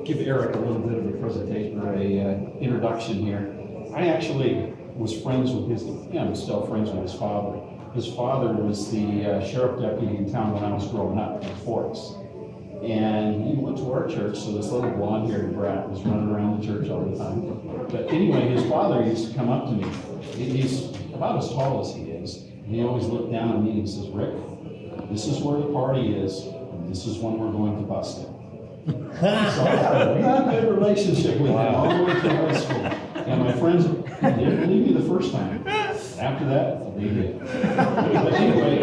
give Eric a little bit of a presentation or a introduction here. I actually was friends with I'm still friends with his father. His father was the sheriff deputy in town when I was growing up in Forks. And he went to our church, so this little blonde-haired brat was running around the church all the time. But anyway, his father used to come up to me. He's about as tall as he is. And he always looked down at me and he says, Rick, this is where the party is, and this is when we're going to bust it. So I had a really good relationship with him all the way through high school. And my friends didn't believe me the first time. After that, they did. But anyway,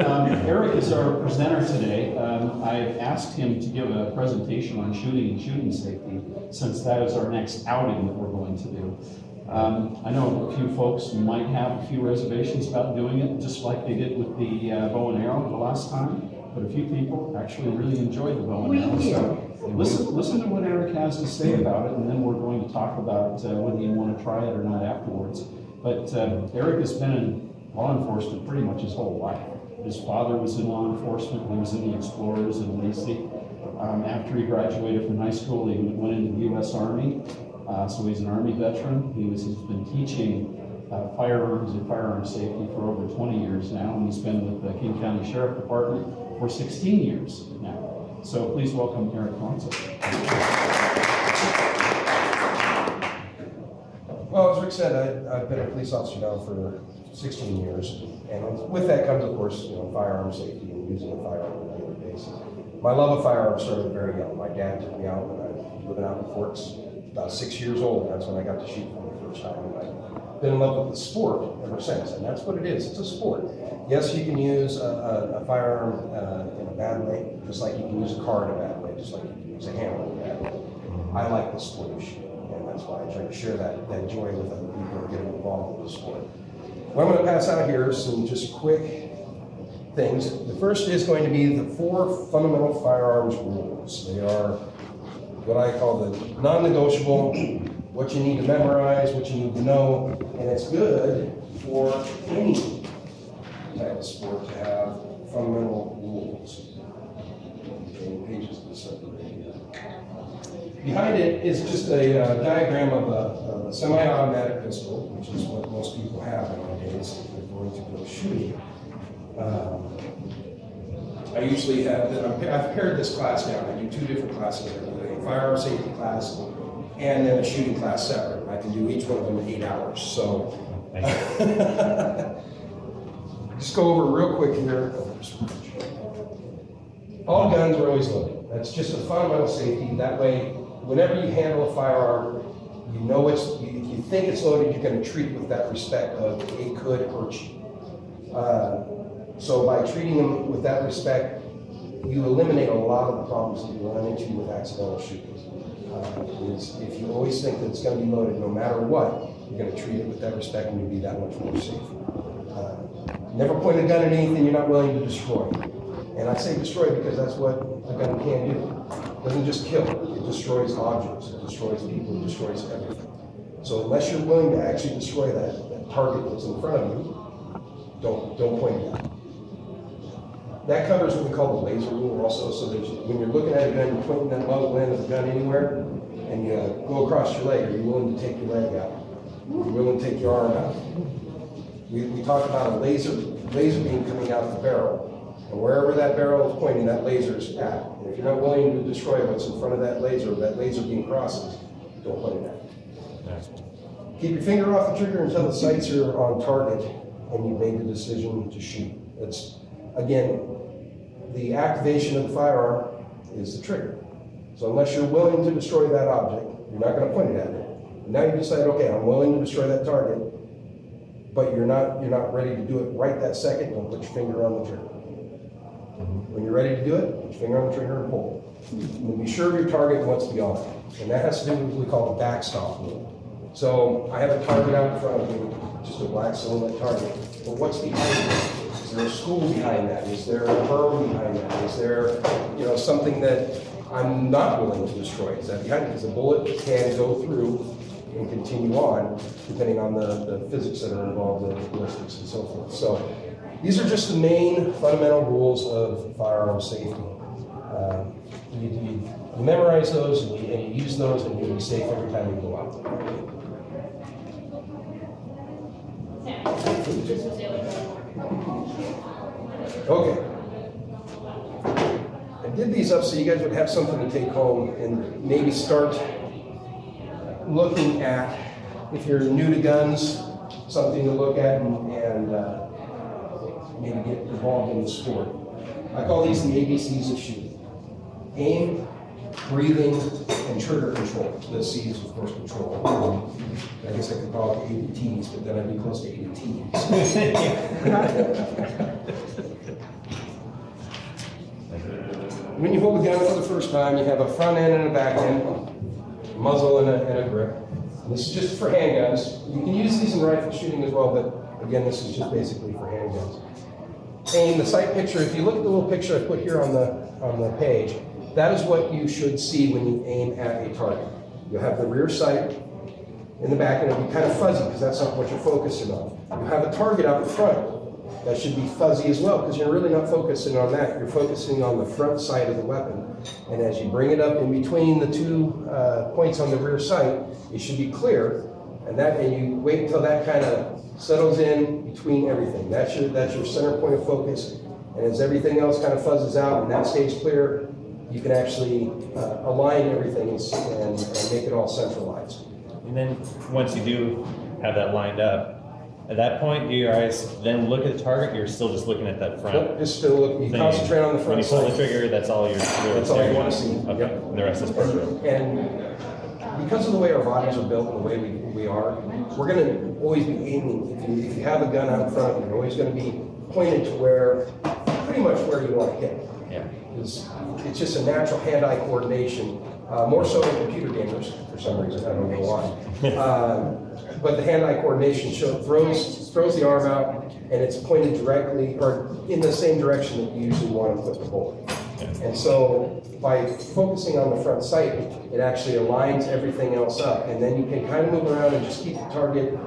Eric is our presenter today. I've asked him to give a presentation on shooting and shooting safety, since that is our next outing that we're going to do. I know a few folks might have a few reservations about doing it, just like they did with the bow and arrow the last time, but a few people actually really enjoyed the bow and arrow. So listen to what Eric has to say about it, and then we're going to talk about whether you want to try it or not afterwards. But Eric has been in law enforcement pretty much his whole life. His father was in law enforcement. He was in the Explorers in Lacey. After he graduated from high school, he went into the U.S. Army. So he's an Army veteran. He's been teaching firearms and firearm safety for over 20 years now, and he's been with the King County Sheriff Department for 16 years now. So please welcome Eric Conso. Well, as Rick said, I've been a police officer now for 16 years, and with that comes, of course, firearm safety and using a firearm on a daily basis. My love of firearms started very young. My dad took me out when I was living out in Forks, about 6 years old. That's when I got to shoot for the first time. And I've been in love with the sport ever since, and that's what it is. It's a sport. Yes, you can use a firearm in a bad way, just like you can use a car in a bad way, just like you can use a hammer in a bad way. I like the sport of shooting, and that's why I try to share that joy with other people who are getting involved with the sport. What I'm going to pass out here is some just quick things. The first is going to be the 4 fundamental firearms rules. They are what I call the non-negotiable, what you need to memorize, what you need to know, and it's good for any type of sport to have fundamental rules. Pages of this up right here. Behind it is just a diagram of a semi-automatic pistol, which is what most people have nowadays if they're going to go shooting. I usually have, I've paired this class down. I do 2 different classes. I do a firearm safety class and then a shooting class separate. I can do each one of them in 8 hours. So just go over real quick here. All guns are always loaded. That's just a fundamental safety. That way, whenever you handle a firearm, you know if you think it's loaded, you're going to treat it with that respect of it could hurt you. So by treating them with that respect, you eliminate a lot of the problems that you run into with accidental shootings. If you always think that it's going to be loaded no matter what, you're going to treat it with that respect and you'll be that much more safe. Never point a gun at anything you're not willing to destroy. And I say destroy because that's what a gun can do. It doesn't just kill, it destroys objects, it destroys people, it destroys everything. So unless you're willing to actually destroy that target that's in front of you, don't point it at. That covers what we call the laser rule also, so that when you're looking at a gun, you're pointing that muzzle end of the gun anywhere, and you go across your leg. Are you willing to take your leg out? Are you willing to take your arm out? We talk about a laser beam coming out of the barrel. And wherever that barrel is pointing, that laser is at. And if you're not willing to destroy what's in front of that laser beam crosses, don't point it at. Keep your finger off the trigger until the sights are on target and you've made the decision to shoot. It's, again, the activation of the firearm is the trigger. So unless you're willing to destroy that object, you're not going to point it at it. Now you decide, okay, I'm willing to destroy that target, but you're not ready to do it right that second. Don't put your finger on the trigger. When you're ready to do it, put your finger on the trigger and pull. And be sure of your target and what's beyond it. And that has to do with what we call the backstop rule. So I have a target out in front of me, just a black silhouette target. But what's behind it? Is there a school behind that? Is there a berm behind that? Is there, something that I'm not willing to destroy? Is that behind it? Because the bullet can go through and continue on, depending on the physics that are involved in the ballistics and so forth. So these are just the main fundamental rules of firearm safety. You You memorize those and you use those, and you'll be safe every time you go out. Okay. I did these up so you guys would have something to take home and maybe start looking at, if you're new to guns, something to look at and maybe get involved in the sport. I call these the ABCs of shooting. Aim, breathing, and trigger control. The C is, of course, control. I guess I could call it ABTs, but then I'd be close to ABTs. When you hold the gun for the first time, you have a front end and a back end, a muzzle and a grip. And this is just for handguns. You can use these in rifle shooting as well, but again, this is just basically for handguns. Aim, the sight picture, if you look at the little picture I put here on the page, that is what you should see when you aim at a target. You'll have the rear sight in the back, and it'll be kind of fuzzy because that's not what you're focusing on. You have a target out in front. That should be fuzzy as well, because you're really not focusing on that. You're focusing on the front sight of the weapon. And as you bring it up in between the two points on the rear sight, it should be clear. And you wait until that kind of settles in between everything. That's your center point of focus. And as everything else kind of fuzzes out and that stays clear, you can actually align everything and make it all centralized. And then once you do have that lined up, at that point, do your eyes then look at the target? You're still just looking at that front. Nope, just still look. You concentrate on the front. When you pull the trigger, that's all you're. That's all you want to see. Okay. Yep. And the rest is peripheral. And because of the way our bodies are built and the way we are, we're going to always be aiming. If you have a gun out front, you're always going to be pointed to pretty much where you want to hit. Yeah. It's just a natural hand-eye coordination, more so than computer gamers for some reason. I don't know why. But the hand-eye coordination throws the arm out, and it's pointed directly or in the same direction that you usually want to put the bullet. And so by focusing on the front sight, it actually aligns everything else up, and then you can kind of move around and just keep the target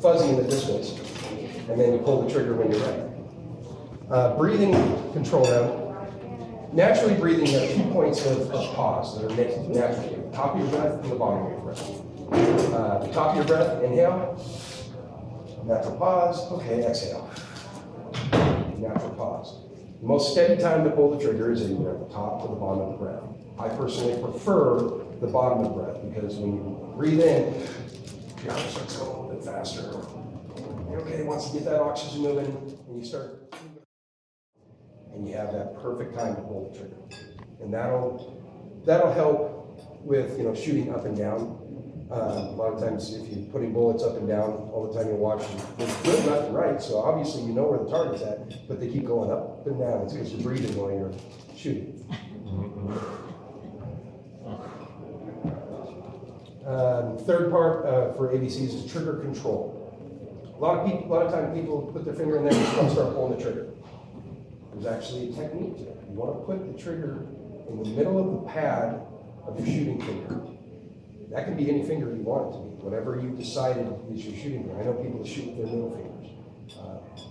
fuzzy in the distance, and then you pull the trigger when you're ready. Breathing control now. Naturally breathing, you have 2 points of pause that are naturally. Top of your breath and the bottom of your breath. The top of your breath, inhale. Natural pause. Okay, exhale. Natural pause. The most steady time to pull the trigger is either at the top or the bottom of the breath. I personally prefer the bottom of the breath because when you breathe in, your heart starts going a little bit faster. Okay, once you get that oxygen moving, and you start, and you have that perfect time to pull the trigger, and that'll help with shooting up and down. A lot of times, if you're putting bullets up and down all the time, you're watching, there's good left and right, so obviously you know where the target's at, but they keep going up and down. It's because you're breathing while you're shooting. Third part for ABCs is trigger control. A lot of times people put their finger in there and start pulling the trigger. There's actually a technique to it. You want to put the trigger in the middle of the pad of your shooting finger. That can be any finger you want it to be, whatever you decided is your shooting finger. I know people that shoot with their middle fingers.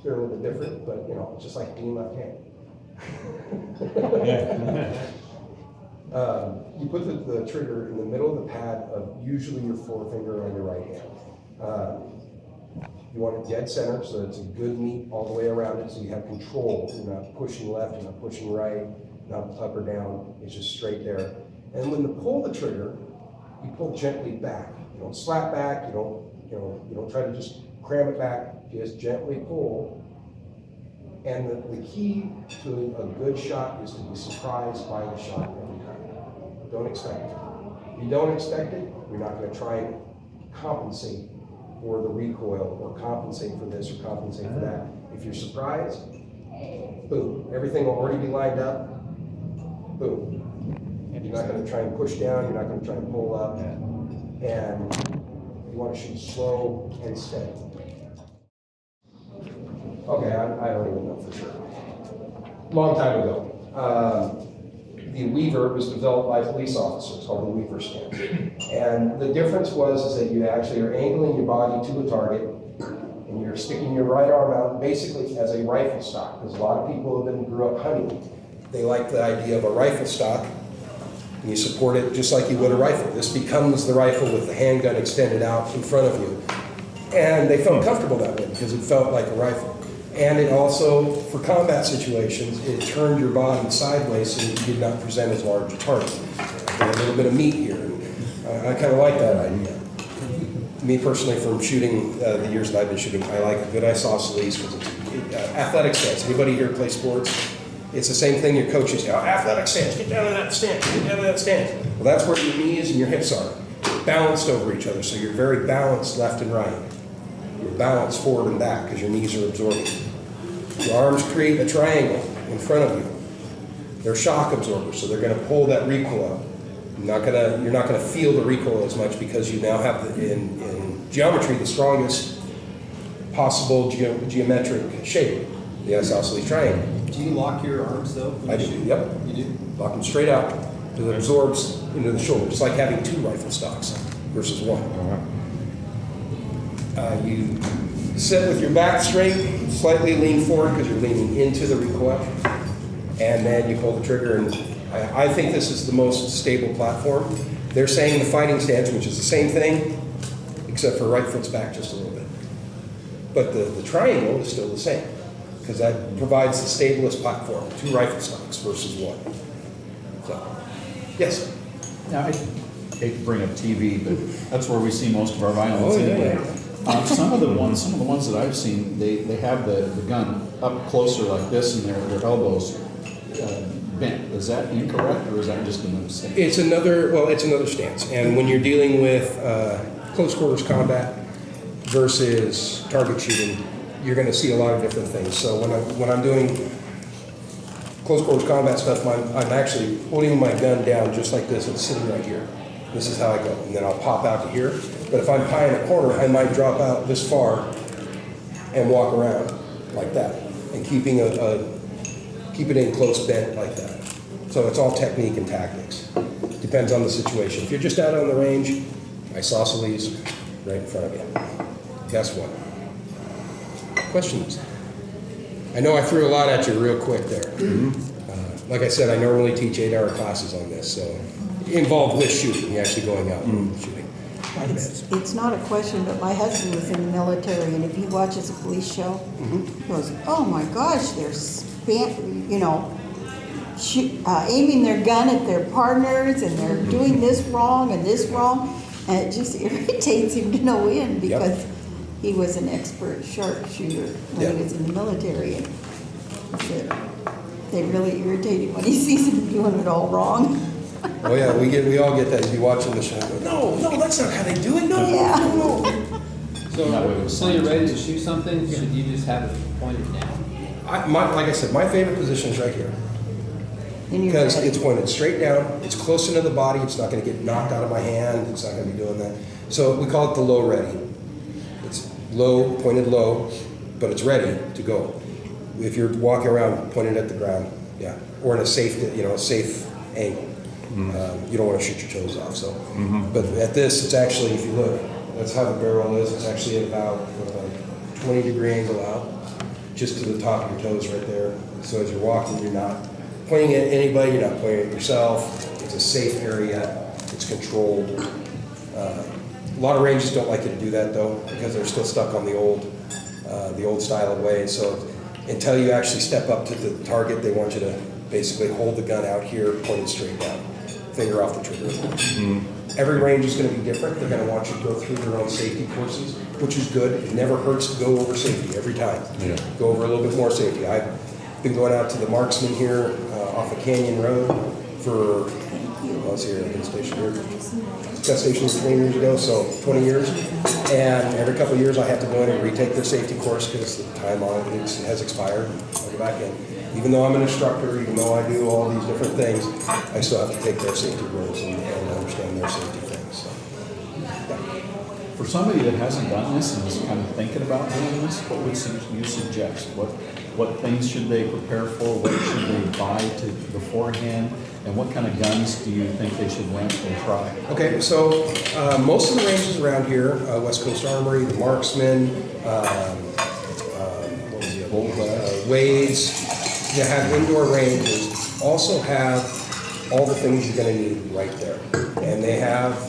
They're a little bit different, but it's just like being left hand. You put the trigger in the middle of the pad of usually your forefinger on your right hand. You want it dead center so that it's a good meet all the way around it so you have control. You're not pushing left, you're not pushing right, not up or down. It's just straight there. And when you pull the trigger, you pull gently back. You don't slap back, you don't try to just cram it back, just gently pull. And the key to a good shot is to be surprised by the shot every time. Don't expect it. If you don't expect it, you're not going to try and compensate for the recoil or compensate for this or compensate for that. If you're surprised, boom, everything will already be lined up, boom. You're not going to try and push down, you're not going to try and pull up, and you want to shoot slow and steady. Okay, I don't even know for sure. Long time ago. The Weaver was developed by police officers, called the Weaver stance. And the difference is that you actually are angling your body to a target, and you're sticking your right arm out basically as a rifle stock, because a lot of people grew up hunting. They like the idea of a rifle stock, You support it just like you would a rifle. This becomes the rifle with the handgun extended out in front of you. And they felt comfortable that way because it felt like a rifle. And it also, for combat situations, it turned your body sideways so that you did not present as large a target. There's a little bit of meat here. I kind of like that idea. Me personally, from shooting the years that I've been shooting, I like a good isosceles because it's athletic stance. Anybody here play sports? It's the same thing your coaches say, athletic stance, get down to that stance, get down to that stance. Well, that's where your knees and your hips are, balanced over each other. So you're very balanced left and right. You're balanced forward and back because your knees are absorbing. Your arms create a triangle in front of you. They're shock absorbers, so they're going to pull that recoil up. You're not gonna feel the recoil as much because you now have, in geometry, the strongest possible geometric shape, the isosceles triangle. Do you lock your arms though? I do, yep. You do? Lock them straight out, because it absorbs into the shoulder. It's like having 2 rifle stocks versus 1. You sit with your back straight, slightly lean forward because you're leaning into the recoil, and then you pull the trigger. And I think this is the most stable platform. They're saying the fighting stance, which is the same thing, except for right foot's back just a little bit. But the triangle is still the same, because that provides the stablest platform, 2 rifle stocks versus 1. So, yes? Now, I hate to bring up TV, but that's where we see most of our violence Oh, yeah. anyway. Some of the ones that I've seen, they have the gun up closer like this and their elbows bent. Is that incorrect, or is that just another mistake? It's another stance. And when you're dealing with close quarters combat versus target shooting, you're going to see a lot of different things. So when I'm doing close quarters combat stuff, I'm actually holding my gun down just like this and sitting right here. This is how I go, and then I'll pop out to here. But if I'm high in a corner, I might drop out this far and walk around like that, and keep it in close bent like that. So it's all technique and tactics. Depends on the situation. If you're just out on the range, isosceles right in front of you. Guess what? Questions? I know I threw a lot at you real quick there. Like I said, I normally teach 8-hour classes on this, so involved with shooting, you're actually going out and shooting. It's not a question, but my husband was in the military, and if he watches a police show, he goes, "Oh my gosh, they're aiming their gun at their partners, and they're doing this wrong and this wrong," and it just irritates him to no end because he was an expert sharpshooter when he was in the military, and he said they really irritate him when he sees him doing it all wrong. Oh yeah, we all get that. You be watching the show and go, no, that's not how they do it. No. So when you're ready to shoot something, should you just have it pointed down? Like I said, my favorite position is right here. Then you're Because ready. it's pointed straight down, it's close into the body, it's not going to get knocked out of my hand, it's not going to be doing that. So we call it the low ready. It's low, pointed low, but it's ready to go. If you're walking around pointed at the ground, or in a safe angle. You don't want to shoot your toes off. So, but at this, it's actually, if you look, that's how the barrel is. It's actually at about 20-degree angle out, just to the top of your toes right there. So as you're walking, you're not pointing at anybody, you're not pointing at yourself. It's a safe area. It's controlled. A lot of ranges don't like you to do that though, because they're still stuck on the old style of ways. So until you actually step up to the target, they want you to basically hold the gun out here, pointed straight down, finger off the trigger. Every range is going to be different. They're going to want you to go through their own safety courses, which is good. It never hurts to go over safety every time. Go over a little bit more safety. I've been going out to the marksman here off of Canyon Road for, I was here, I've been stationed here. Got stationed 20 years ago, so 20 years. And every couple of years I have to go in and retake their safety course because the time on it has expired. I'll go back in. Even though I'm an instructor, even though I do all these different things, I still have to take their safety rules and understand their safety things. So, For somebody that hasn't done this and is kind of thinking about doing this, what would you suggest? What things should they prepare for? What should they buy beforehand? And what kind of guns do you think they should rent and try? Okay, so most of the ranges around here, West Coast Armory, the Marksman, what was the other one? Wade's, they have indoor ranges, also have all the things you're gonna need right there. And they have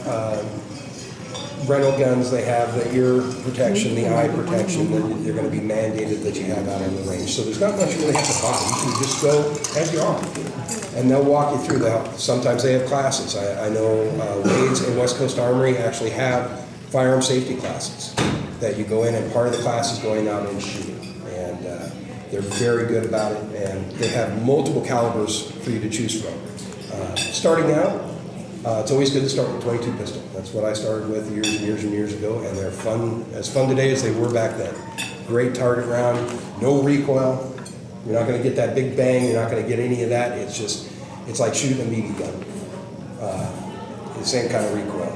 rental guns, they have the ear protection, the eye protection, that they're gonna be mandated that you have out on the range. So there's not much you really have to buy, you can just go as you are. And they'll walk you through that. Sometimes they have classes. I know Wade's and West Coast Armory actually have firearm safety classes that you go in, and part of the class is going out and shooting. And they're very good about it, and they have multiple calibers for you to choose from. Starting out, it's always good to start with 22 pistol. That's what I started with years and years and years ago, and they're fun, as fun today as they were back then. Great target round, no recoil. You're not going to get that big bang. You're not going to get any of that. It's just, it's like shooting a BB gun. The same kind of recoil.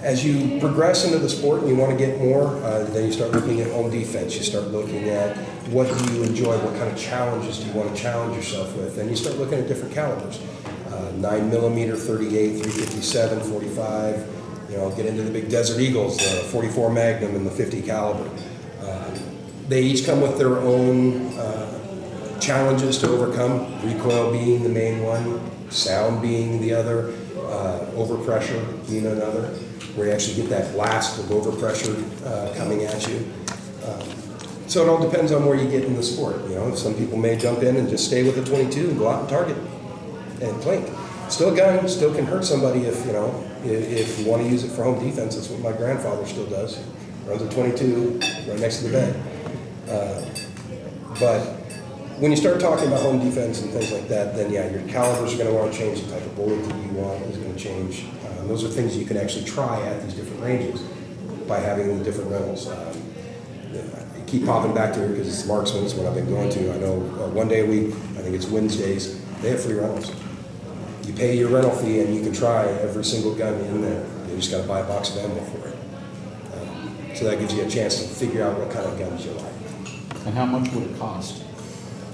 As you progress into the sport and you want to get more, then you start looking at home defense. You start looking at what do you enjoy, what kind of challenges do you want to challenge yourself with, and you start looking at different calibers. 9mm, 38, 357, 45. You know, get into the big Desert Eagles, the 44 Magnum and the 50 caliber. They each come with their own challenges to overcome. Recoil being the main one, sound being the other, overpressure being another, where you actually get that blast of overpressure coming at you. So it all depends on where you get in the sport. You know, some people may jump in and just stay with a 22 and go out and target and plink. Still a gun, still can hurt somebody if, you know, if you want to use it for home defense. That's what my grandfather still does. Runs a 22 right next to the bed. But when you start talking about home defense and things like that, then yeah, your calibers are going to want to change. The type of bullet that you want is going to change. Those are things you can actually try at these different ranges by having the different rentals. I keep popping back to here because it's Marksman's what I've been going to. I know one day a week, I think it's Wednesdays, they have free rentals. You pay your rental fee and you can try every single gun in there. You just got to buy a box of ammo for it. So that gives you a chance to figure out what kind of guns you like. And how much would it cost?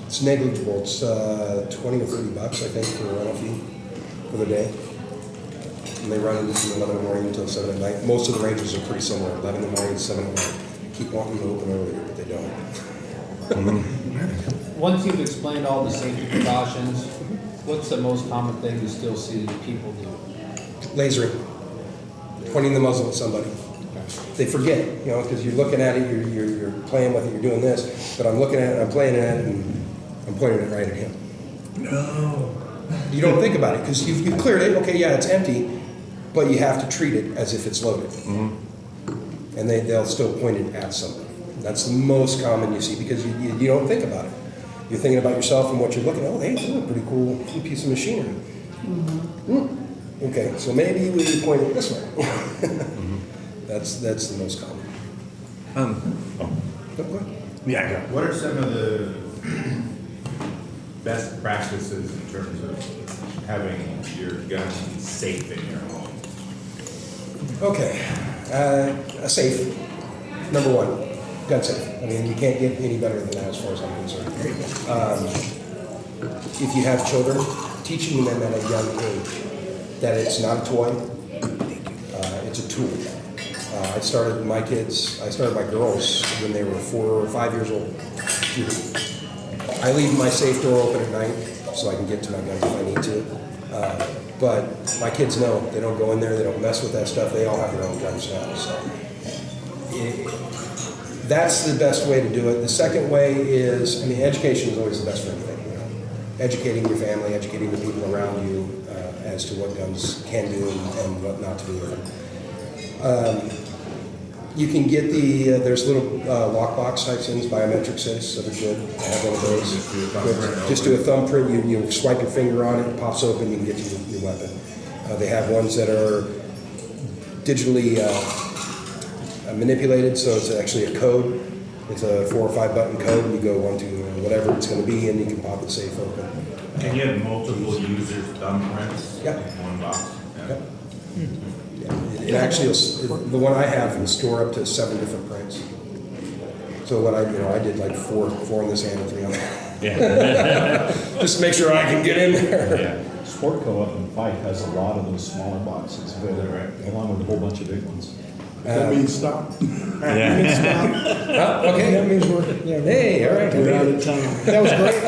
It's negligible. It's $20 or $30, I think, for a rental fee for the day. And they run from 11 in the morning until 7 at night. Most of the ranges are pretty similar. 11 in the morning, 7 at night. Keep wanting to open earlier, but they don't. Once you've explained all the safety precautions, what's the most common thing you still see people do? Lasering. Pointing the muzzle at somebody. They forget, you know, because you're looking at it, you're playing with it, you're doing this, but I'm looking at it, I'm playing at it, and I'm pointing it right at him. No. You don't think about it, because you've cleared it, okay, yeah, it's empty, but you have to treat it as if it's loaded. Mm-hmm. And they'll still point it at somebody. That's the most common you see, because you don't think about it. You're thinking about yourself and what you're looking at. Oh, hey, that's a pretty cool piece of machinery. Mm-hmm. Okay, so maybe we point it this way. Mm-hmm. That's the most common. Oh, Go ahead. yeah. What are some of the best practices in terms of having your gun safe in your home? Okay, a safe, number one, gun safe. I mean, you can't get any better than that as far as I'm concerned. If you have children, teaching them at a young age that it's not a toy, it's a tool. I started my girls when they were 4 or 5 years old. I leave my safe door open at night so I can get to my guns if I need to. But my kids know, they don't go in there, they don't mess with that stuff, they all have their own guns now. So that's the best way to do it. The second way is, I mean, education is always the best for anything. You know? Educating your family, educating the people around you as to what guns can do and what not to do with them. You can get there's little lockbox type things, biometric safes that are good. I have one of those. Just do a thumbprint, you swipe your finger on it, it pops open, you can get your weapon. They have ones that are digitally manipulated, so it's actually a code. It's a 4 or 5 button code, and you go 1, 2, whatever it's going to be, and you can pop the safe open. And you have multiple users' thumbprints Yep. in one box? Yep. Yeah, it actually the one I have will store up to 7 different prints. So what I did like 4 in this hand and 3 on that. Yeah. Just to make sure I can get in there. Yeah. Sport Co-op and Fight has a lot of those smaller boxes, along with a whole bunch of big ones. That means stop. Okay. That means we're, yeah, Hey, all right. we're out of time. That was great.